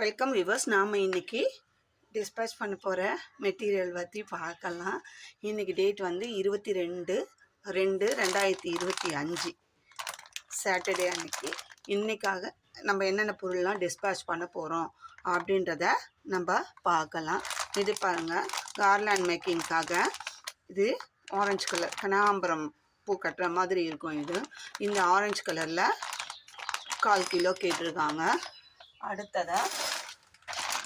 Welcome viewers. நாம் இன்றைக்கி dispatch பண்ண போகிற மெட்டீரியல் பற்றி பார்க்கலாம். இன்றைக்கி டேட் வந்து 22/2/2025 சாட்டர்டே அன்னைக்கு. இன்றைக்காக நம்ம என்னென்ன பொருள்லாம் டிஸ்பேச் பண்ண போகிறோம் அப்படின்றத நம்ம பார்க்கலாம். இது பாருங்கள், கார்லாண்ட் மேக்கிங்காக இது ஆரஞ்சு கலர் கனகாம்பரம் பூ கட்டுற மாதிரி இருக்கும். இந்த ஆரஞ்சு கலரில் 1/4 கிலோ கேட்டிருக்காங்க. அடுத்ததாக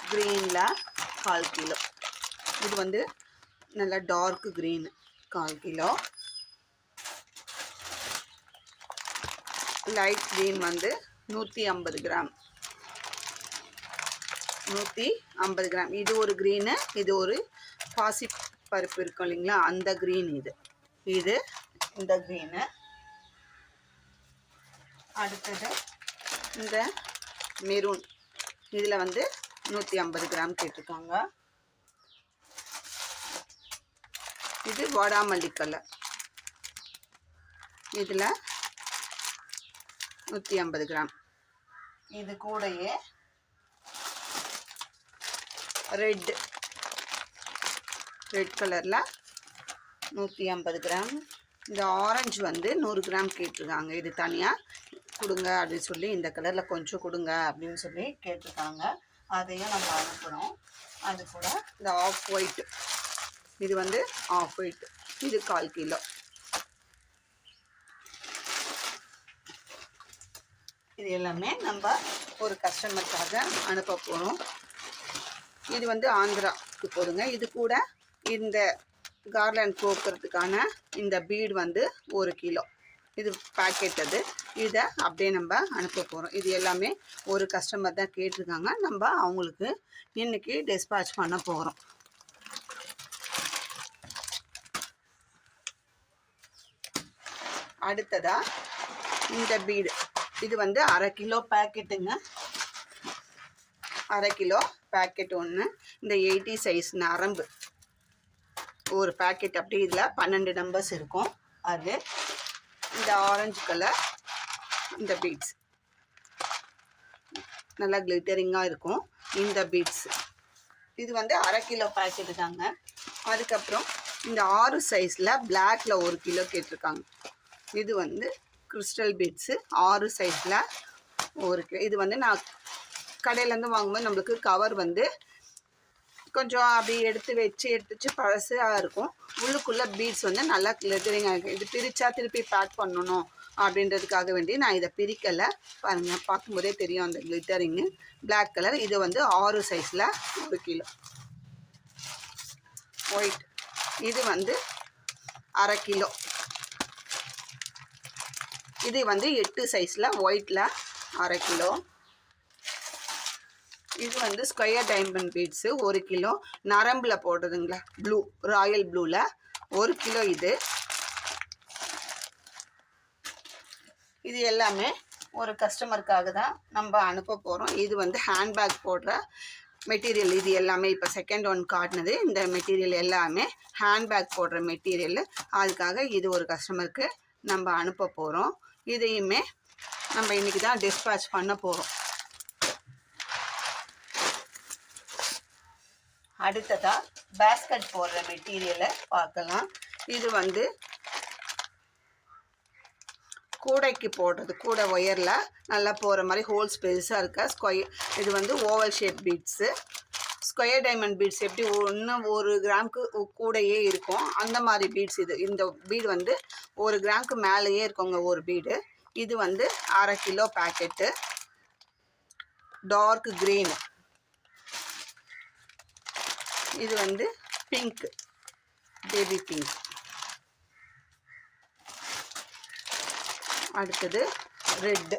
க்ரீனில் 1/4 கிலோ. இது வந்து நல்லா dark green 1/4 kilo. Light green வந்து 150 கிராம். 150 கிராம். இது ஒரு க்ரீனு, இது ஒரு பாசி பருப்பு இருக்கும் இல்லைங்களா, அந்த க்ரீன். இது இந்த க்ரீனு. அடுத்தது இந்த மெரூன், இதில் வந்து 150 கிராம் கேட்டிருக்காங்க. இது வாடாமல்லி கலர், இதில் 150 கிராம். இது கூடயே ரெட் கலரில் 150 கிராம். இந்த ஆரஞ்சு வந்து 100 கிராம் கேட்டிருக்காங்க. இது தனியாக கொடுங்க அப்படின்னு சொல்லி, இந்த கலரில் கொஞ்சம் கொடுங்க அப்படின்னு சொல்லி கேட்டிருக்காங்க. அதையும் நம்ம அனுப்புகிறோம். அது கூட இந்த ஆஃப் ஒயிட், இது வந்து ஆஃப் ஒயிட், இது 1/4 கிலோ. இது எல்லாமே நம்ம ஒரு கஸ்டமருக்காக அனுப்ப போகிறோம். இது வந்து ஆந்திராவுக்கு போடுங்க. இது கூட இந்த கார்லாண்ட் கோக்கிறதுக்கான இந்த பீடு வந்து 1 கிலோ. இது பேக்கெட். இதை அப்படியே நம்ம அனுப்ப போகிறோம். இது எல்லாமே ஒரு கஸ்டமர் தான் கேட்டிருக்காங்க. நம்ம அவங்களுக்கு இன்றைக்கி டிஸ்பேச் பண்ண போகிறோம். அடுத்ததாக இந்த பீடு, இது வந்து 1/2 கிலோ பேக்கெட்டுங்க. 1/2 கிலோ பேக்கெட் ஒன்று. இந்த 80 சைஸ் நரம்பு ஒரு பேக்கெட். அப்படி இதில் 12 நம்பர்ஸ் இருக்கும். அது இந்த ஆரஞ்சு கலர் இந்த பீட்ஸ் நல்லா கிளிட்டரிங்காக இருக்கும். இந்த பீட்ஸ் இது வந்து 1/2 கிலோ பேக்கெட்டு தாங்க. அதுக்கப்புறம் இந்த 6 சைஸில் பிளாக்ல 1 கிலோ கேட்டிருக்காங்க. இது வந்து கிறிஸ்டல் பீட்ஸு 6 சைஸில் 1 கிலோ. இது வந்து நான் கடையிலேருந்து வாங்கும்போது நம்மளுக்கு கவர் வந்து கொஞ்சம் அப்படி எடுத்து வச்சு பழசாக இருக்கும். உள்ளுக்குள்ளே பீட்ஸ் வந்து நல்லா கிளிட்டரிங்காக இருக்கும். இது பிரித்தா திருப்பி பேக் பண்ணணும் அப்படின்றதுக்காக வேண்டி நான் இதை பிரிக்கலை. பாருங்கள், பார்க்கும்போதே தெரியும் அந்த கிளிட்டரிங்கு. Black colour. இது வந்து 6 சைஸில் 1 கிலோ. ஒயிட், இது வந்து 1/2 கிலோ. இது வந்து 8 சைஸில் ஒயிட்டில் 1/2 கிலோ. இது வந்து ஸ்கொயர் டைமண்ட் பீட்ஸு 1 கிலோ. நரம்பில் போடுறதுங்களா, ப்ளூ, ராயல் ப்ளூவில் 1 கிலோ. இது எல்லாமே ஒரு கஸ்டமருக்காக தான் நம்ம அனுப்ப போகிறோம். இது வந்து ஹேண்ட்பேக் போடுற மெட்டீரியல். இது எல்லாமே இப்போ செகண்ட் ஒன் காட்டினது. இந்த மெட்டீரியல் எல்லாமே ஹேண்ட்பேக் போடுற மெட்டீரியல். அதுக்காக இது ஒரு கஸ்டமருக்கு நம்ம அனுப்ப போகிறோம். இதையுமே நம்ம இன்றைக்கி தான் டிஸ்பேச் பண்ண போகிறோம். அடுத்ததாக பேஸ்கட் போடுற மெட்டீரியலை பார்க்கலாம். இது வந்து கூடைக்கு போடுறது, கூடை ஒயரில் நல்லா போகிற மாதிரி ஹோல்ஸ் பெருசாக இருக்க ஸ்கொயர். இது வந்து oval shape beads. Square diamond beads எப்படி 1 கிராமுக்கு கூடையே இருக்கும், அந்த மாதிரி பீட்ஸ் இது. இந்த பீடு வந்து 1 கிராமுக்கு மேலேயே இருக்குங்க ஒரு பீடு. இது வந்து 1/2 கிலோ பேக்கெட்டு. Dark green. இது வந்து பிங்க், பேபி பிங்க். அடுத்தது ரெட்.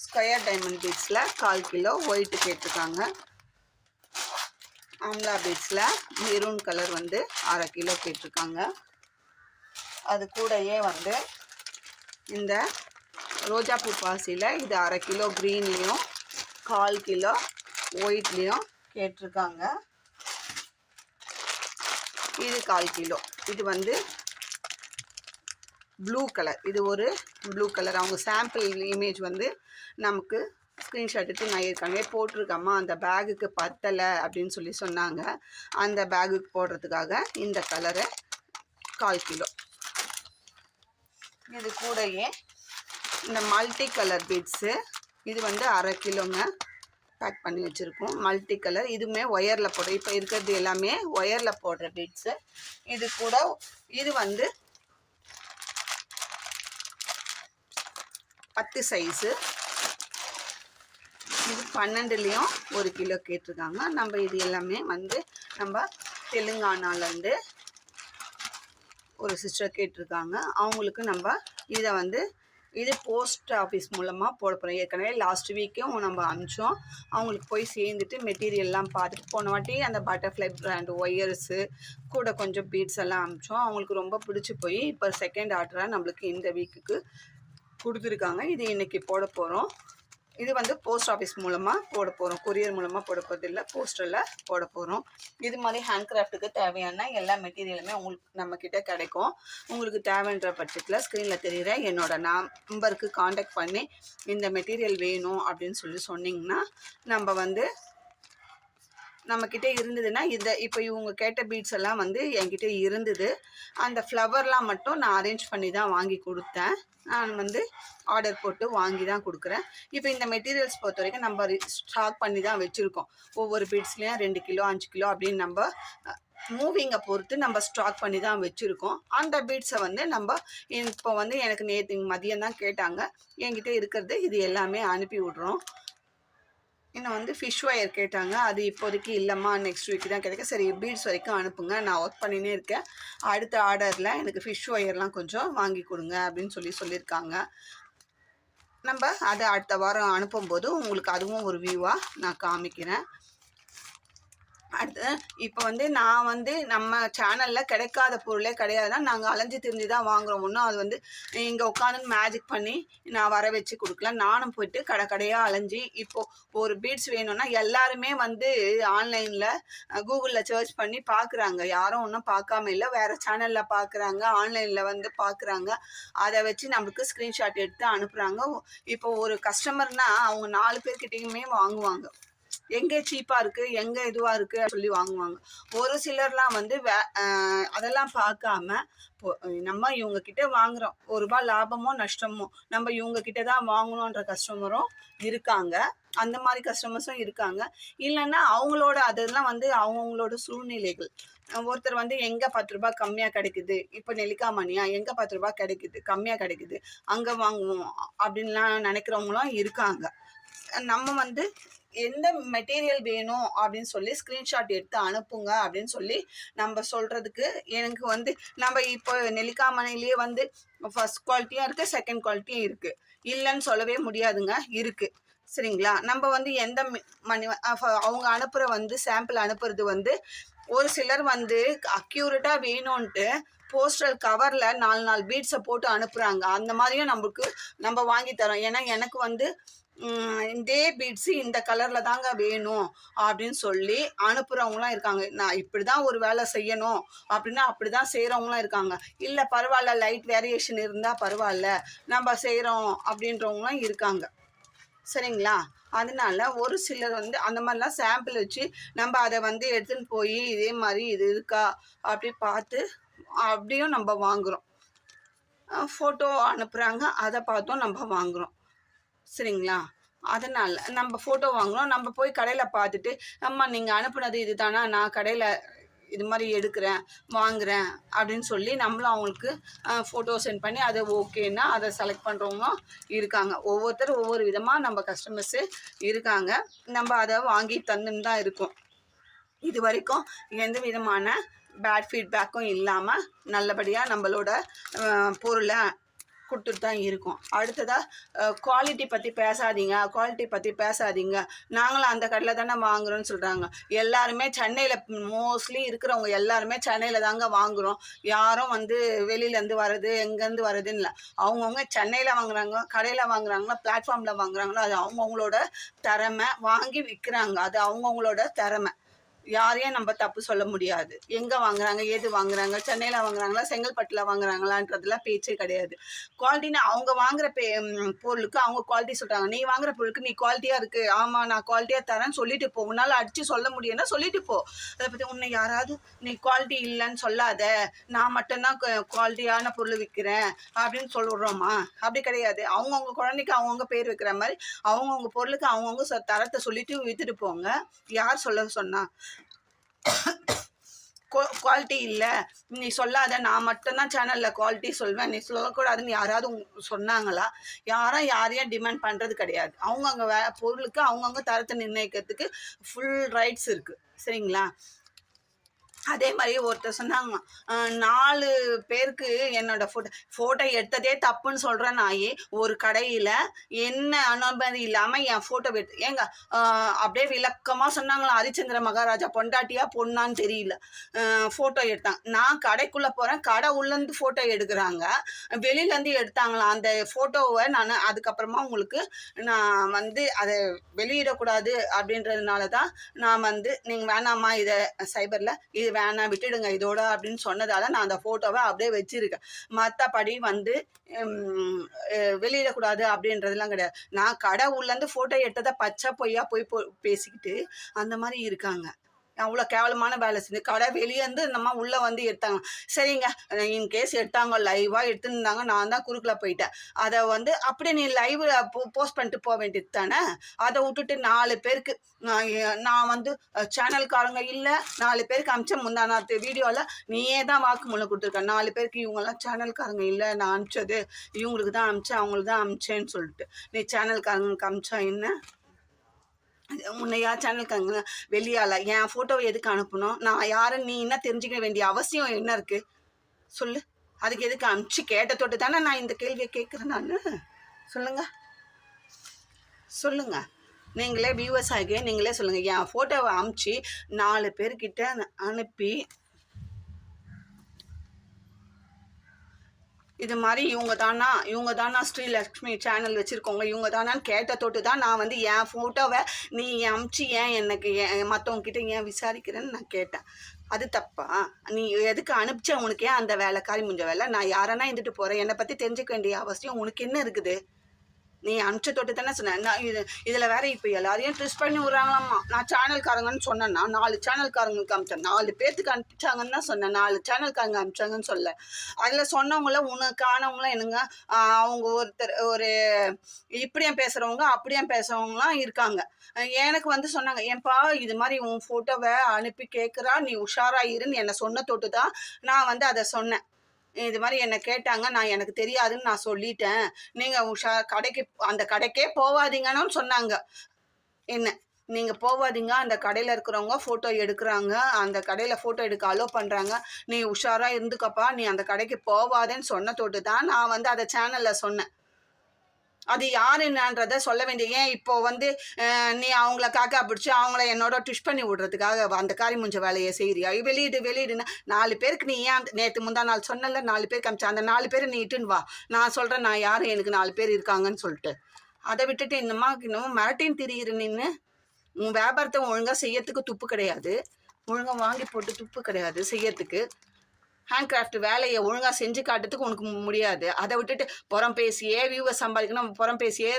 ஸ்கொயர் டைமண்ட் பீட்ஸில் 1/4 கிலோ ஒயிட்டு கேட்டிருக்காங்க. ஆம்லா பீட்ஸில் மெரூன் கலர் வந்து 1/2 கிலோ கேட்டிருக்காங்க. அது கூடயே வந்து இந்த ரோஜாப்பூ பாசியில் இது 1/2 கிலோ க்ரீன்லேயும் 1/4 கிலோ ஒயிட்லேயும் கேட்டிருக்காங்க. இது 1/4 கிலோ. இது வந்து ப்ளூ கலர், இது ஒரு ப்ளூ கலர். அவங்க சாம்பிள் இமேஜ் வந்து நமக்கு ஸ்க்ரீன்ஷாட் எடுத்து நான் ஏற்கனவே போட்டிருக்கேம்மா, அந்த பேகுக்கு பத்தலை அப்படின்னு சொல்லி சொன்னாங்க. அந்த பேகுக்கு போடுறதுக்காக இந்த கலரை 1/4 கிலோ. இது கூடயே இந்த மல்டி கலர் பீட்ஸு, இது வந்து 1/2 கிலோங்க பேக் பண்ணி வச்சுருக்கோம். மல்டி கலர், இதுவுமே ஒயரில் போடுற, இப்போ இருக்கிறது எல்லாமே ஒயரில் போடுற பீட்ஸு. இது கூட இது வந்து 10 சைஸு, இது 12லேயும் 1 கிலோ கேட்டிருக்காங்க. நம்ம இது எல்லாமே வந்து நம்ம தெலுங்கானாலேருந்து ஒரு சிஸ்டர் கேட்டிருக்காங்க. அவங்களுக்கு நம்ம இதை வந்து இது போஸ்ட் ஆஃபீஸ் மூலமாக போட போகிறோம். ஏற்கனவே லாஸ்ட் வீக்கும் நம்ம அனுப்பிச்சோம். அவங்களுக்கு போய் சேர்ந்துட்டு மெட்டீரியல்லாம் பார்த்துட்டு, போன வாட்டி அந்த பட்டர்ஃப்ளை பிராண்ட் ஒயர்ஸு கூட கொஞ்சம் பீட்ஸ் எல்லாம் அனுப்பிச்சோம். அவங்களுக்கு ரொம்ப பிடிச்சி போய் இப்போ செகண்ட் ஆர்டராக நம்மளுக்கு இந்த வீக்குக்கு கொடுத்துருக்காங்க. இது இன்றைக்கி போட போகிறோம். இது வந்து போஸ்ட் ஆஃபீஸ் மூலமாக போட போகிறோம், கொரியர் மூலமாக போட போகிறது இல்லை, போஸ்டரில் போட போகிறோம். இது மாதிரி ஹேண்ட் கிராஃப்ட்டுக்கு தேவையான எல்லா மெட்டீரியலுமே உங்களுக்கு நம்மக்கிட்ட கிடைக்கும். உங்களுக்கு தேவைன்ற பட்சத்தில் ஸ்க்ரீனில் தெரிகிற என்னோடய நம்பருக்கு காண்டாக்ட் பண்ணி இந்த மெட்டீரியல் வேணும் அப்படின்னு சொல்லி சொன்னிங்கன்னா, நம்ம வந்து நம்மக்கிட்ட இருந்ததுன்னா இப்போ இவங்க கேட்ட பீட்ஸ் எல்லாம் வந்து என்கிட்ட இருந்தது. அந்த ஃப்ளவர்லாம் மட்டும் நான் அரேஞ்ச் பண்ணி தான் வாங்கி கொடுத்தேன். நான் வந்து ஆர்டர் போட்டு வாங்கி தான் கொடுக்குறேன். இப்போ இந்த மெட்டீரியல்ஸ் பொறுத்த வரைக்கும் நம்ம ஸ்டாக் பண்ணி தான் வச்சுருக்கோம். ஒவ்வொரு பீட்ஸ்லேயும் 2 கிலோ 5 கிலோ அப்படின்னு நம்ம மூவிங்கை பொறுத்து நம்ம ஸ்டாக் பண்ணி தான் வச்சுருக்கோம். அந்த பீட்ஸை வந்து நம்ம இப்போ வந்து எனக்கு நேற்று மதியம் தான் கேட்டாங்க. என்கிட்ட இருக்கிறது இது எல்லாமே அனுப்பி விட்றோம். இன்னும் வந்து ஃபிஷ் ஒயர் கேட்டாங்க. அது இப்போதைக்கு இல்லைம்மா, நெக்ஸ்ட் வீக் தான் கிடைக்கும். சரி, பீட்ஸ் வரைக்கும் அனுப்புங்க, நான் ஒர்க் பண்ணினே இருக்கேன். அடுத்த ஆர்டரில் எனக்கு ஃபிஷ் ஒயர்லாம் கொஞ்சம் வாங்கி கொடுங்க அப்படின்னு சொல்லியிருக்காங்க. நம்ம அதை அடுத்த வாரம் அனுப்பும்போது உங்களுக்கு அதுவும் ஒரு வியூவாக நான் காமிக்கிறேன். அடுத்து இப்போ வந்து நான் வந்து நம்ம சேனலில் கிடைக்காத பொருளே கிடையாதுன்னா, நாங்கள் அலைஞ்சு திரிஞ்சு தான் வாங்குகிறோம். ஒன்றும் அது வந்து இங்கே உட்காந்து மேஜிக் பண்ணி நான் வர வச்சு கொடுக்கல. நானும் போயிட்டு கடையாக அலைஞ்சி இப்போது ஒரு பீட்ஸ் வேணும்னா எல்லாருமே வந்து ஆன்லைனில் கூகுளில் சர்ச் பண்ணி பார்க்குறாங்க. யாரும் ஒன்றும் பார்க்காம இல்லை, வேறு சேனலில் பார்க்குறாங்க, ஆன்லைனில் வந்து பார்க்குறாங்க. அதை வச்சு நம்மளுக்கு ஸ்க்ரீன்ஷாட் எடுத்து அனுப்புகிறாங்க. இப்போ ஒரு கஸ்டமர்னால் அவங்க 4 பேர்கிட்டையுமே வாங்குவாங்க. எங்கே சீப்பாக இருக்குது, எங்கே இதுவாக இருக்குது சொல்லி வாங்குவாங்க. ஒரு சிலர்லாம் வந்து அதெல்லாம் பார்க்காம நம்ம இவங்கக்கிட்ட வாங்குகிறோம், ₹1 லாபமோ நஷ்டமோ நம்ம இவங்கக்கிட்ட தான் வாங்கணுன்ற கஸ்டமரும் இருக்காங்க. அந்த மாதிரி கஸ்டமர்ஸும் இருக்காங்க. இல்லைன்னா அவங்களோட அதெல்லாம் வந்து அவங்கவுங்களோட சூழ்நிலைகள். ஒருத்தர் வந்து எங்கே ₹10 கம்மியாக கிடைக்குது, இப்போ நெல்லிக்காய் மணியா எங்கே ₹10 கிடைக்குது, கம்மியாக கிடைக்குது, அங்கே வாங்குவோம் அப்படின்லாம் நினைக்கிறவங்களும் இருக்காங்க. நம்ம வந்து எந்த மெட்டீரியல் வேணும் அப்படின்னு சொல்லி ஸ்க்ரீன்ஷாட் எடுத்து அனுப்புங்க அப்படின்னு சொல்லி நம்ம சொல்கிறதுக்கு எனக்கு வந்து நம்ம இப்போ நெல்லிக்காய் மணிலேயே வந்து ஃபர்ஸ்ட் குவாலிட்டியும் இருக்குது, செகண்ட் குவாலிட்டியும் இருக்குது. இல்லைன்னு சொல்லவே முடியாதுங்க, இருக்குது. சரிங்களா? நம்ம வந்து எந்த மணி அவங்க அனுப்புகிற வந்து சாம்பிள் அனுப்புறது வந்து ஒரு சிலர் வந்து அக்யூரேட்டாக வேணும்ன்ட்டு போஸ்டல் கவரில் 4 பீட்ஸை போட்டு அனுப்புகிறாங்க. அந்த மாதிரியும் நம்ம வாங்கி தரோம். ஏன்னா எனக்கு வந்து இதே பீட்ஸு இந்த கலரில் தாங்க வேணும் அப்படின்னு சொல்லி அனுப்புகிறவங்களாம் இருக்காங்க. நான் இப்படி தான் ஒரு வேலை செய்யணும் அப்படின்னா அப்படி தான் செய்கிறவங்களாம் இருக்காங்க. இல்லை பரவாயில்ல, லைட் வேரியேஷன் இருந்தால் பரவாயில்ல, நம்ம செய்கிறோம் அப்படின்றவங்களாம் இருக்காங்க. சரிங்களா? அதனால ஒரு சிலர் வந்து அந்த மாதிரிலாம் சாம்பிள் வச்சு நம்ம அதை வந்து எடுத்துன்னு போய் இதே மாதிரி இது இருக்கா அப்படி பார்த்து அப்படியும் நம்ம வாங்குகிறோம். ஃபோட்டோ அனுப்புகிறாங்க, அதை பார்த்தும் நம்ம வாங்குகிறோம். சரிங்களா? அதனால் நம்ம ஃபோட்டோ வாங்குகிறோம். நம்ம போய் கடையில் பார்த்துட்டு, அம்மா நீங்கள் அனுப்புனது இது தானா, நான் கடையில் இது மாதிரி எடுக்கிறேன், வாங்குகிறேன் அப்படின்னு சொல்லி நம்மளும் அவங்களுக்கு ஃபோட்டோ சென்ட் பண்ணி அதை ஓகேன்னா அதை செலக்ட் பண்ணுறவங்களும் இருக்காங்க. ஒவ்வொருத்தரும் ஒவ்வொரு விதமாக நம்ம கஸ்டமர்ஸு இருக்காங்க. நம்ம அதை வாங்கி தந்துன்னு தான் இருக்கோம். இது வரைக்கும் எந்த விதமான பேட் ஃபீட்பேக்கும் இல்லாமல் நல்லபடியாக நம்மளோட பொருளை கொடுத்துட்டு தான் இருக்கும். அடுத்ததாக குவாலிட்டி பற்றி பேசாதீங்க, நாங்களும் அந்த கடையில் தானே வாங்குகிறோன்னு சொல்கிறாங்க. எல்லாருமே சென்னையில் மோஸ்ட்லி இருக்கிறவங்க எல்லாருமே சென்னையில் தாங்க வாங்குகிறோம். யாரும் வந்து வெளியிலேருந்து வர்றது எங்கேருந்து வர்றதுன்னு இல்லை. அவங்கவுங்க சென்னையில் வாங்குகிறாங்க, கடையில் வாங்குகிறாங்களோ பிளாட்ஃபார்மில் வாங்குகிறாங்களோ அது அவங்கவுங்களோட திறமை, வாங்கி விற்கிறாங்க, அது அவங்கவுங்களோட திறமை. யாரையும் நம்ம தப்பு சொல்ல முடியாது. எங்கே வாங்குறாங்க, ஏது வாங்குறாங்க, சென்னையில் வாங்குறாங்களா, செங்கல்பட்டில் வாங்குறாங்களான்றதுலாம் பேச்சே கிடையாது. குவாலிட்டின்னு அவங்க வாங்குற பொருளுக்கு அவங்க குவாலிட்டி சொல்கிறாங்க. நீ வாங்குற பொருளுக்கு நீ குவாலிட்டியாக இருக்குது, ஆமாம் நான் குவாலிட்டியாக தரேன்னு சொல்லிட்டு போ. உன்னால் அடித்து சொல்ல முடியும்னா சொல்லிட்டு போ. அதை பற்றி உன்னை யாராவது நீ குவாலிட்டி இல்லைன்னு சொல்லாத, நான் மட்டும்தான் குவாலிட்டியான பொருள் விற்கிறேன் அப்படின்னு சொல்கிறோமா? அப்படி கிடையாது. அவங்கவுங்க குழந்தைக்கு அவங்கவுங்க பேர் வைக்கிற மாதிரி அவங்கவுங்க பொருளுக்கு அவங்கவுங்க தரத்தை சொல்லிட்டு விற்றுட்டு போங்க. யார் சொல்ல சொன்னா? குவாலிட்டி இல்லை நீ சொல்லாத, நான் மட்டும்தான் சேனலில் குவாலிட்டி சொல்வேன், நீ சொல்லக்கூடாதுன்னு யாராவது சொன்னாங்களா? யாரையும் டிமாண்ட் பண்ணுறது கிடையாது. அவங்கவுங்க பொருளுக்கு அவங்கவுங்க தரத்தை நிர்ணயிக்கிறதுக்கு ஃபுல் ரைட்ஸ் இருக்குது. சரிங்களா? அதே மாதிரி ஒருத்தர் சொன்னாங்க, 4 பேருக்கு என்னோட ஃபோட்டோ எடுத்ததே தப்புன்னு சொல்கிற நாயே ஒரு கடையில் என்ன அனுமதி இல்லாமல் என் ஃபோட்டோ ஏங்க அப்படியே விளக்கமாக சொன்னாங்களா? ஹரிச்சந்திர மகாராஜா பொண்டாட்டியா பொண்ணான்னு தெரியல, ஃபோட்டோ எடுத்தாங்க. நான் கடைக்குள்ளே போகிறேன், கடை உள்ளேருந்து ஃபோட்டோ எடுக்கிறாங்க, வெளியிலேருந்து எடுத்தாங்களாம் அந்த ஃபோட்டோவை. நான் அதுக்கப்புறமா உங்களுக்கு நான் அதை வெளியிடக்கூடாது அப்படின்றதுனால தான் நான் நீங்கள் வேணாமா இதை சைபரில் இது வேணாம் விட்டுடுங்க இதோட அப்படின்னு சொன்னதால நான் அந்த ஃபோட்டோவை அப்படியே வச்சிருக்கேன். மற்றபடி வெளியிடக்கூடாது அப்படின்றதுலாம் கிடையாது. நான் கடை உள்ளேருந்து ஃபோட்டோ எடுத்ததை பச்சை பொய்யா போய் பேசிக்கிட்டு அந்த மாதிரி இருக்காங்க. அவ்வளோ கேவலமான வேலை செஞ்சு கடை வெளியேருந்து நம்ம உள்ளே எடுத்தாங்க. சரிங்க, இன்கேஸ் எடுத்தாங்க, லைவாக எடுத்துருந்தாங்க, நான் தான் குறுக்கில் போயிட்டேன். அதை அப்படியே நீ லைவ் போஸ்ட் பண்ணிட்டு போக வேண்டியது தானே. அதை விட்டுட்டு 4 பேருக்கு நான் சேனல்காரங்க இல்லை 4 பேருக்கு அமிச்ச முந்தானாத்து வீடியோவில் நீயே தான் வாக்குமூலம் கொடுத்துருக்க. 4 பேருக்கு இவங்கெல்லாம் சேனல்காரங்க இல்லை, நான் அனுப்பிச்சது இவங்களுக்கு தான் அமிச்சேன் அவங்களுக்கு தான் அமிச்சேன்னு சொல்லிட்டு நீ சேனல்காரங்களுக்கு அமிச்சா என்ன? உன்னையா சேனலுக்காங்க வெளியால என் ஃபோட்டோவை எதுக்கு அனுப்பணும்? நான் யாருன்னு நீ என்ன தெரிஞ்சுக்க வேண்டிய அவசியம் என்ன இருக்குது சொல்லு? அதுக்கு எதுக்கு அனுப்பிச்சு கேட்ட தொட்டு தானே நான் இந்த கேள்வியை கேட்குறேன். நான் சொல்லுங்க நீங்களே வியூவர்ஸ் ஆகிய நீங்களே சொல்லுங்கள். என் ஃபோட்டோவை அனுப்பிச்சு 4 பேர்கிட்ட அனுப்பி இது மாதிரி இவங்க தானா ஸ்ரீலக்ஷ்மி சேனல் வச்சுருக்கோங்க, இவங்க தானான்னு கேட்ட தொட்டு தான் நான் என் ஃபோட்டோவை நீ அமுச்சு ஏன் எனக்கு மற்றவங்ககிட்ட ஏன் விசாரிக்கிறேன்னு நான் கேட்டேன். அது தப்பா? நீ எதுக்கு அனுப்பிச்ச? உனக்கு ஏன் அந்த வேலைக்காரி முடிஞ்ச வேலை? நான் யாரனா இருந்துட்டு போகிறேன், என்னை பற்றி தெரிஞ்சுக்க வேண்டிய அவசியம் உனக்கு என்ன இருக்குது? நீ அனுப்பிச்ச தொட்டு தானே சொன்னேன். நான் இதில் வேற இப்போ எல்லாரையும் ட்விஸ்ட் பண்ணி விட்றாங்களாம்மா. நான் சேனல்காரங்கன்னு சொன்னேன்னா 4 சேனல்காரங்களுக்கு அனுப்பிச்சேன், 4 பேர்த்துக்கு அனுப்பிச்சாங்கன்னு தான் சொன்னேன், 4 சேனல்காரங்க அனுப்பிச்சாங்கன்னு சொல்ல. அதில் சொன்னவங்கள உனக்கானவங்களாம் என்னங்க, அவங்க ஒரு இப்படியும் பேசுகிறவங்க அப்படியும் பேசுகிறவங்களாம் இருக்காங்க. எனக்கு சொன்னாங்க, ஏன்பா இது மாதிரி உன் ஃபோட்டோவை அனுப்பி கேட்குறா, நீ உஷாராயிருன்னு என்னை சொன்ன தொட்டு தான் நான் அதை சொன்னேன். இது மாதிரி என்னை கேட்டாங்க, நான் எனக்கு தெரியாதுன்னு நான் சொல்லிட்டேன், நீங்கள் அந்த கடைக்கே போகாதீங்கன்னு சொன்னாங்க. என்ன நீங்கள் போகாதீங்க, அந்த கடையில் இருக்கிறவங்க ஃபோட்டோ எடுக்கிறாங்க, அந்த கடையில் ஃபோட்டோ எடுக்க அலோ பண்ணுறாங்க, நீ உஷாராக இருந்துக்கப்பா, நீ அந்த கடைக்கு போகாதேன்னு சொன்ன தொட்டு தான் நான் அதை சேனலில் சொன்னேன். அது யார் என்னன்றதை சொல்ல வேண்டிய ஏன் இப்போ நீ அவங்கள காக்கா பிடிச்சி அவங்கள என்னோட ட்விஷ் பண்ணி விடுறதுக்காக அந்த காரி முஞ்ச வேலையை செய்கிறியா? வெளியிடுன்னா 4 பேருக்கு நீ ஏன் நேற்று முந்தா நாள் சொன்னல 4 பேருக்கு அமிச்சா, அந்த 4 பேர் நீ இட்டுன்னு வா, நான் சொல்கிறேன் நான் யார், எனக்கு 4 பேர் இருக்காங்கன்னு சொல்லிட்டு. அதை விட்டுட்டு இன்னமும் மிரட்டின்னு திரியிற நின்று உன் வியாபாரத்தை ஒழுங்காக செய்யறதுக்கு துப்பு கிடையாது, ஒழுங்காக வாங்கி போட்டு துப்பு கிடையாது செய்யறதுக்கு. ஹேண்ட்கிராஃப்ட் வேலையை ஒழுங்காக செஞ்சு காட்டுறதுக்கு உனக்கு முடியாது. அதை விட்டுட்டு புறம் பேசியே வியூவர் சம்பாதிக்கணும், புறம் பேசியே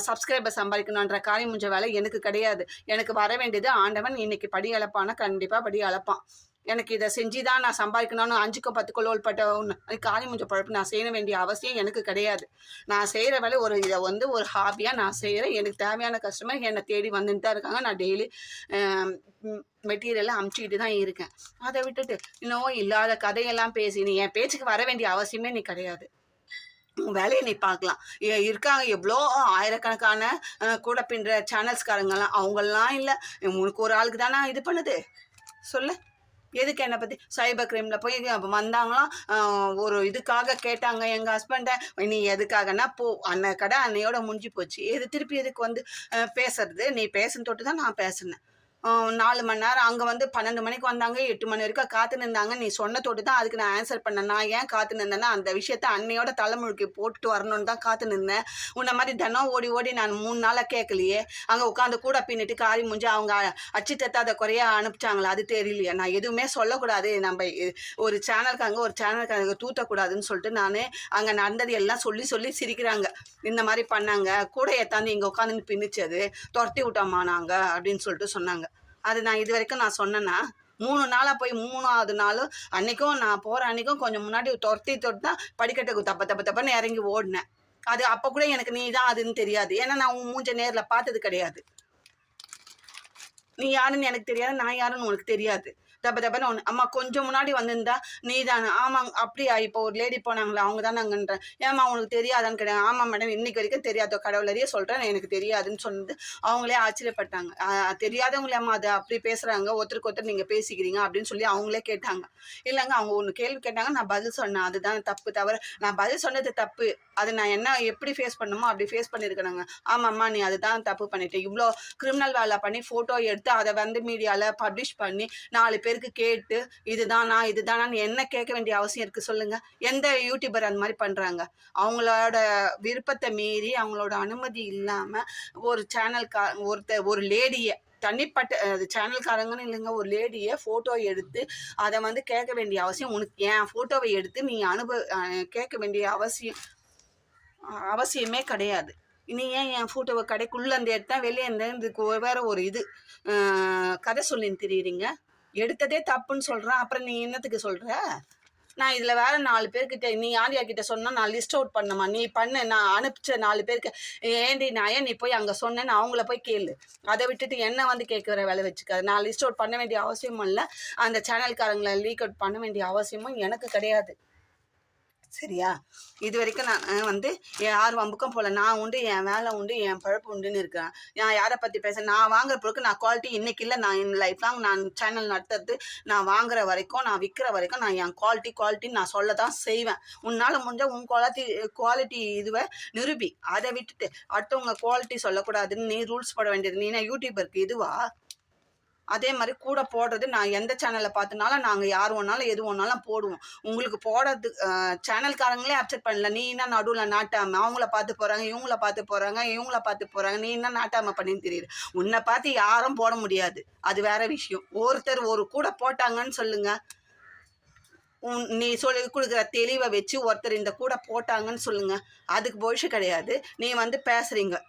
சப்ஸ்கிரைபர் சம்பாதிக்கணுன்ற காரியம் முடிஞ்ச வேலை எனக்கு கிடையாது. எனக்கு வர வேண்டியது ஆண்டவன் இன்னைக்கு படி அளப்பானா கண்டிப்பாக படி அளப்பான். எனக்கு இதை செஞ்சு தான் நான் சம்பாதிக்கணும்னு 5க்கும் 10க்கும் லோல்பட்ட ஒன்று காரியம் முடிஞ்ச பழப்பு நான் செய்ய வேண்டிய அவசியம் எனக்கு கிடையாது. நான் செய்கிற வேலை இதை ஒரு ஹாபியாக நான் செய்கிறேன். எனக்கு தேவையான கஸ்டமர் என்னை தேடி வந்துட்டு தான் இருக்காங்க. நான் டெய்லி மெட்டீரியல்லாம் அமுச்சிக்கிட்டு தான் இருக்கேன். அதை விட்டுட்டு இன்னும் இல்லாத கதையெல்லாம் பேசி நீ என் பேச்சுக்கு வர வேண்டிய அவசியமே நீ கிடையாது. உன் வேலையை நீ பார்க்கலாம். இருக்காங்க எவ்வளோ ஆயிரக்கணக்கான கூட பின்னுற சேனல்ஸ்காரங்கெல்லாம், அவங்கெல்லாம் இல்லை, உனக்கு ஒரு ஆளுக்கு தானே இது பண்ணுது சொல்லு. எதுக்கு என்னை பற்றி சைபர் கிரைமில் போய் வந்தாங்களாம், ஒரு இதுக்காக கேட்டாங்க எங்கள் ஹஸ்பண்டை, நீ எதுக்காகனா போ, அன்னை கடை அன்னையோட முடிஞ்சு போச்சு, திருப்பி எதுக்கு பேசுறது? நீ பேசுன்னு தொட்டு தான் நான் பேசினேன். 4 மணி நேரம் அங்கே வந்து 12 மணிக்கு வந்தாங்க, 8 மணி வரைக்கும் காத்து நின்றாங்க. நீ சொன்ன தொட்டு தான் அதுக்கு நான் ஆன்சர் பண்ணேன். நான் ஏன் காத்து நின்றேன்னா அந்த விஷயத்த அன்னையோட தலைமுழுக்கி போட்டுட்டு வரணும்னு தான் காத்து நின்றேன். உன்ன மாதிரி தினம் ஓடி ஓடி நான் 3 நாளாக கேட்கலையே. அங்கே உட்காந்து கூட பின்னிட்டு காரி முடிஞ்சு அவங்க அச்சு தத்தாத குறையா அனுப்பிச்சாங்களா அது தெரியலையே. நான் எதுவுமே சொல்லக்கூடாது, நம்ம ஒரு சேனலுக்காக தூத்தக்கூடாதுன்னு சொல்லிட்டு நான் அங்கே நடந்தது எல்லாம் சொல்லி சொல்லி சிரிக்கிறாங்க. இந்த மாதிரி பண்ணாங்க, கூட ஏற்றாந்து இங்கே உட்காந்துன்னு பின்னிச்சது, துரத்தி விட்டோம்மா நாங்கள் அப்படின்னு சொல்லிட்டு சொன்னாங்க. அது நான் இது வரைக்கும் நான் சொன்னேன்னா 3 நாளாக போய் 3ஆவது நாளும் அன்றைக்கும் நான் போகிற அன்றைக்கும் கொஞ்சம் முன்னாடி தொட்டு தான் படிக்கட்டுக்கு தப்பன்னு இறங்கி ஓடினேன். அது அப்போ கூட எனக்கு நீ தான் அதுன்னு தெரியாது. ஏன்னா நான் உன் மூஞ்ச நேரில் பார்த்தது கிடையாது. நீ யாருன்னு எனக்கு தெரியாது, நான் யாருன்னு உனக்கு தெரியாது. தப்பன்னு ஒன்று அம்மா கொஞ்சம் முன்னாடி வந்திருந்தா நீ தானே. ஆமாங்க அப்படியா, இப்போ ஒரு லேடி போனாங்களா அவங்க தான் நாங்கன்றேன். ஏம்மா உனக்கு தெரியாதான்னு கிடையாது. ஆமாம் மேடம் இன்னைக்கு வரைக்கும் தெரியாதோ கடவுளறியே சொல்கிறேன் எனக்கு தெரியாதுன்னு சொன்னது அவங்களே ஆச்சரியப்பட்டாங்க. தெரியாதவங்களே அம்மா அதை அப்படி பேசுகிறாங்க, ஒருத்தருக்கு ஒருத்தர் நீங்கள் பேசிக்கிறீங்க அப்படின்னு சொல்லி அவங்களே கேட்டாங்க. இல்லைங்க அவங்க ஒன்று கேள்வி கேட்டாங்க, நான் பதில் சொன்னேன், அதுதான் தப்பு. தவிர நான் பதில் சொன்னது தப்பு, அது நான் என்ன எப்படி ஃபேஸ் பண்ணணுமோ அப்படி ஃபேஸ் பண்ணியிருக்கணுங்க. ஆமாம்மா நீ அதுதான் தப்பு பண்ணிட்டேன். இவ்வளோ கிரிமினல் வேலை பண்ணி ஃபோட்டோ எடுத்து அதை வந்து மீடியாவில் பப்ளிஷ் பண்ணி 4 பேருக்கு கேட்டு இதுதானான்னு என்ன கேட்க வேண்டிய அவசியம் இருக்குது சொல்லுங்கள்? எந்த யூடியூபர் அந்த மாதிரி பண்ணுறாங்க? அவங்களோட விருப்பத்தை மீறி அவங்களோட அனுமதி இல்லாமல் ஒரு ஒரு லேடியை தனிப்பட்ட அது சேனல்காரங்கன்னு இல்லைங்க, ஒரு லேடியை ஃபோட்டோ எடுத்து அதை வந்து கேட்க வேண்டிய அவசியம் உனக்கு? என் ஃபோட்டோவை எடுத்து நீ கேட்க வேண்டிய அவசியமே கிடையாது. நீ ஏன் என் ஃபோட்டோவை கடைக்குள்ளே அந்த எடுத்தால் வெளியே இதுக்கு வேற ஒரு கதை சொல்லின்னு தெரியுறீங்க. எடுத்ததே தப்புன்னு சொல்கிறேன், அப்புறம் நீ என்னத்துக்கு சொல்கிற? நான் இதில் வேறு 4 பேர்கிட்ட நீ யார்கிட்ட சொன்னால் நான் லிஸ்ட் அவுட் பண்ணமா? நீ பண்ண நான் அனுப்பிச்ச 4 பேருக்கு நீ போய் அங்கே சொன்னேன்னு அவங்கள போய் கேளு. அதை விட்டுட்டு என்ன வந்து கேட்குற வேலை வச்சுக்காது. நான் லிஸ்ட் அவுட் பண்ண வேண்டிய அவசியமும் இல்லை, அந்த சேனல்காரங்களை லீக் அவுட் பண்ண வேண்டிய அவசியமும் எனக்கு கிடையாது. சரியா? இது வரைக்கும் நான் வந்து யார் வம்புக்கும் போகல. நான் உண்டு, என் வேலை உண்டு, என் பழப்பு உண்டுன்னு இருக்கிறேன். நான் யாரை பற்றி நான் வாங்குற பொருளுக்கு நான் குவாலிட்டி இன்றைக்கி இல்லை, நான் என் லைஃப் லாங் நான் சேனல் நடத்துறது, நான் வாங்குற வரைக்கும் நான் விற்கிற வரைக்கும் நான் என் குவாலிட்டின்னு நான் சொல்ல தான் செய்வேன். உன்னால் முடிஞ்சால் உன் குவாலிட்டி இதுவை நிரூபி. அதை விட்டுட்டு அடுத்தவங்க குவாலிட்டி சொல்லக்கூடாதுன்னு நீ ரூல்ஸ் போட வேண்டியது. நீ யூடியூபருக்கு இதுவா? அதே மாதிரி கூட போடுறது நான் எந்த சேனலில் பார்த்தினாலும் நாங்கள் யார் ஒன்றாலும் எது ஒன்றாலும் போடுவோம். உங்களுக்கு போடுறது சேனல்காரங்களே அப்செட் பண்ணல. நீ என்ன நடுவில் நாட்டாமல் அவங்கள பார்த்து போகிறாங்க, இவங்கள பார்த்து போகிறாங்க, நீ என்ன நாட்டாமல் பண்ணின்னு தெரியுது. உன்னை பார்த்து யாரும் போட முடியாது, அது வேற விஷயம். ஒருத்தர் ஒரு கூட போட்டாங்கன்னு சொல்லுங்க, நீ சொல்லி கொடுக்குற தெளிவை வச்சு ஒருத்தர் இந்த கூட போட்டாங்கன்னு சொல்லுங்க, அதுக்கு பொழுஷு கிடையாது. நீ வந்து பேசுகிறீங்க,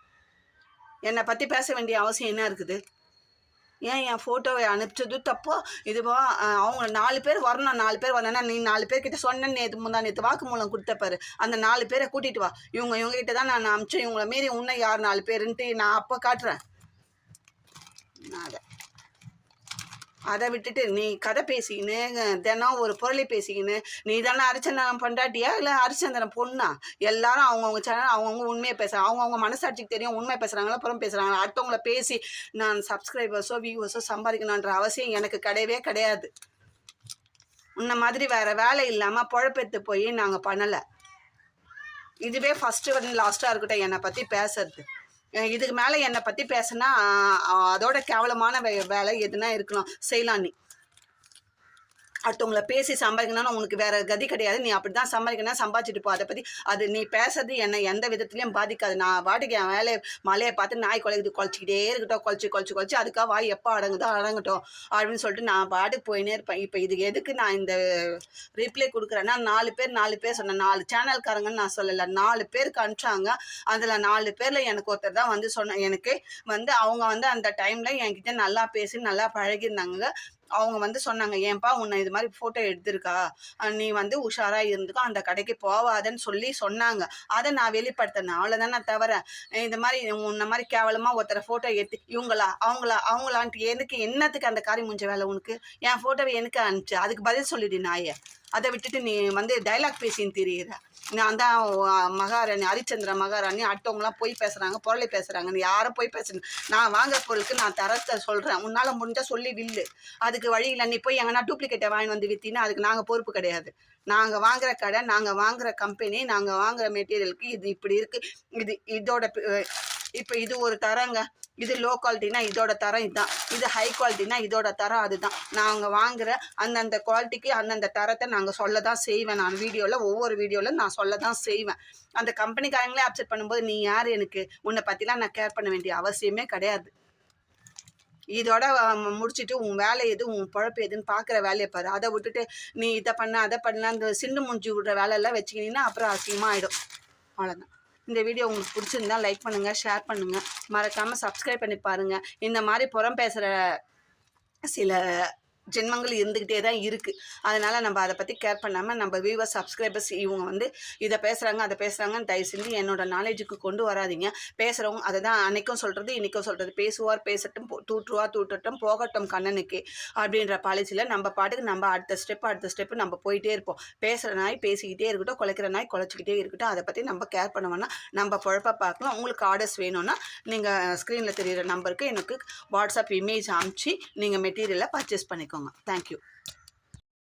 என்னை பற்றி பேச வேண்டிய அவசியம் என்ன இருக்குது? ஏன் என் ஃபோட்டோவை அனுப்பிச்சது தப்போ இதுவோ? அவங்க 4 பேர் வரணும், 4 பேர் வரணும்னா நீ 4 பேர்கிட்ட சொன்னேன்னு நேற்று வாக்குமூலம் கொடுத்தப்பாரு. அந்த 4 பேரை கூட்டிகிட்டு வா. இவங்ககிட்ட தான் நான் அனுப்பிச்சேன், இவங்கள மீறி இன்னும் யார் 4 பேருன்ட்டு நான் அப்போ காட்டுறேன். அதை விட்டுட்டு நீ கதை பேசிக்கின்னு தினம் ஒரு பொருளை பேசிக்கின்னு நீ தானே ஹரிச்சந்திரன் பண்டாட்டியா இல்லை ஹரிச்சந்திரன் பொண்ணா? எல்லாரும் அவங்கவுங்க சேனல் அவங்கவுங்க உண்மையை பேசுகிறாங்க. அவங்கவுங்க மனசாட்சிக்கு தெரியும் உண்மை பேசுகிறாங்களா அப்புறம் பேசுகிறாங்க. அடுத்தவங்கள பேசி நான் சப்ஸ்கிரைபர்ஸோ வியூவர்ஸோ சம்பாதிக்கணுன்ற அவசியம் எனக்கு கிடையவே கிடையாது. உன்ன மாதிரி வேறு வேலை இல்லாமல் பொழப்பெடுத்து போய் நாங்கள் பண்ணலை. இதுவே ஃபஸ்ட்டு வந்து லாஸ்ட்டாக இருக்கட்டும் என்னை பற்றி பேசுறது. இதுக்கு மேலே என்னை பற்றி பேசுனா அதோட கேவலமான வேலை எதுனா இருக்கலாம், செய்யலாம். நீ அடுத்தவங்களை பேசி சம்பாதிக்கணும்னா உனக்கு வேறு கதி கிடையாது. நீ அப்படி தான் சம்பாதிக்கணும், சம்பாதிச்சுட்டு போ. அதை பற்றி அது நீ பேசுறது என்னை எந்த விதத்துலையும் பாதிக்காது. நான் பாட்டுக்கு என் மலையை பார்த்து நாய் குலைச்சிக்கிட்டே இருக்கட்டும், குலைச்சி அதுக்காக வாய் எப்போ அடங்கட்டும் அப்படின்னு சொல்லிட்டு நான் பாட்டுக்கு போயினே இருப்பேன். இப்போ இது எதுக்கு நான் இந்த ரிப்ளை கொடுக்குறேன்னா 4 பேர் சொன்னேன். 4 சேனல்காரங்கன்னு நான் சொல்லலை, 4 பேருக்கு அனுப்பிச்சாங்க. அதில் 4 பேரில் எனக்கு ஒருத்தர் தான் வந்து சொன்னேன். எனக்கு வந்து அவங்க வந்து அந்த டைமில் என்கிட்ட நல்லா பேசி நல்லா பழகிருந்தாங்க. அவங்க வந்து சொன்னாங்க, ஏன்பா உன்னை இது மாதிரி ஃபோட்டோ எடுத்திருக்கா, நீ வந்து உஷாராக இருந்துக்கோ, அந்த கடைக்கு போவாதன்னு சொன்னாங்க. அதை நான் வெளிப்படுத்தினேன், அவ்வளோதானே. தவிர இந்த மாதிரி உன்ன மாதிரி கேவலமாக ஒருத்தரை ஃபோட்டோ எடுத்து அவங்களான்ட்டு எதுக்கு என்னத்துக்கு அந்த காரி முடிஞ்ச வேலை உனக்கு? என் ஃபோட்டோவை எனக்கு அனுப்பிச்சு அதுக்கு பதில் சொல்லிடு நாயை. அதை விட்டுட்டு நீ வந்து டைலாக் பேசின்னு தெரியுற. நான் தான் மகாராணி, ஹரிச்சந்திர மகாராணி. அடுத்தவங்களாம் போய் பேசுகிறாங்க, பொருளை பேசுகிறாங்க. நீ யாரும் போய் பேசுங்க. நான் வாங்குற பொருளுக்கு நான் தரத்தை சொல்கிறேன். உன்னால் முடிஞ்சால் சொல்லி வில்லு. அதுக்கு வழி இல்லை. நீ போய் எங்கன்னா டூப்ளிகேட்டை வாங்கி வந்து விற்றினா அதுக்கு நாங்கள் பொறுப்பு கிடையாது. நாங்கள் வாங்குகிற கடை, நாங்கள் வாங்குகிற கம்பெனி, நாங்கள் வாங்குகிற மெட்டீரியலுக்கு இது இப்படி இருக்குது, இதோட இப்போ இது ஒரு தரங்க, இது லோ குவாலிட்டினா இதோட தரம் இதுதான், இது ஹை குவாலிட்டினா இதோட தரம் அதுதான். நாங்கள் வாங்குகிற அந்தந்த குவாலிட்டிக்கு அந்தந்த தரத்தை நாங்கள் சொல்ல தான் செய்வேன். நான் வீடியோவில் ஒவ்வொரு வீடியோவில் நான் சொல்ல தான் செய்வேன். அந்த கம்பெனிக்காரங்களே அப்செட் பண்ணும்போது நீ யார், எனக்கு உன்னை பற்றிலாம் நான் கேர் பண்ண வேண்டிய அவசியமே கிடையாது. இதோட முடிச்சுட்டு உன் வேலை எது, உன் பொழப்பு எதுன்னு பார்க்குற வேலையை பாரு. அதை விட்டுட்டு நீ இதை பண்ண அதை பண்ணலாம் இந்த சிண்டு முடிஞ்சு விடுற வேலையெல்லாம் வச்சுக்கினீங்கன்னா அப்புறம் அசிங்கமாக ஆகிடும். அவ்வளோதான். இந்த வீடியோ உங்களுக்கு பிடிச்சிருந்தா லைக் பண்ணுங்கள், ஷேர் பண்ணுங்கள், மறக்காமல் சப்ஸ்கிரைப் பண்ணி பாருங்கள். இந்த மாதிரி புறம் பேசுகிற சில ஜென்மங்கள் இருந்துக்கிட்டே தான் இருக்குது. அதனால் நம்ம அதை பற்றி கேர் பண்ணாமல் நம்ம வியூவர்ஸ் சப்ஸ்கிரைபர்ஸ் இவங்க வந்து இதை பேசுகிறாங்க அதை பேசுகிறாங்கன்னு தயவு செஞ்சு என்னோட நாலேஜுக்கு கொண்டு வராதிங்க. பேசுகிறவங்க அதை தான் அன்றைக்கும் சொல்கிறது இன்றைக்கும் சொல்கிறது, பேசுவார் பேசட்டும், தூட்டட்டும் போகட்டும் கண்ணனுக்கு அப்படின்ற பாலிசியில் நம்ம பாட்டுக்கு நம்ம அடுத்த ஸ்டெப்பு நம்ம போயிட்டே இருப்போம். பேசுகிற நாய் பேசிக்கிட்டே இருக்கட்டும், குலைக்கிற நாய் குலைச்சிக்கிட்டே இருக்கட்டும். அதை பற்றி நம்ம கேர் பண்ண வேணாம், நம்ம பொழப்ப பார்க்கலாம். உங்களுக்கு ஆர்டர்ஸ் வேணும்னா நீங்கள் ஸ்க்ரீனில் தெரிகிற நம்பருக்கு எனக்கு வாட்ஸ்அப் இமேஜ் அனுப்பிச்சு நீங்கள் மெட்டீரியலை பர்ச்சேஸ் பண்ணிக்கோங்க. Thank you.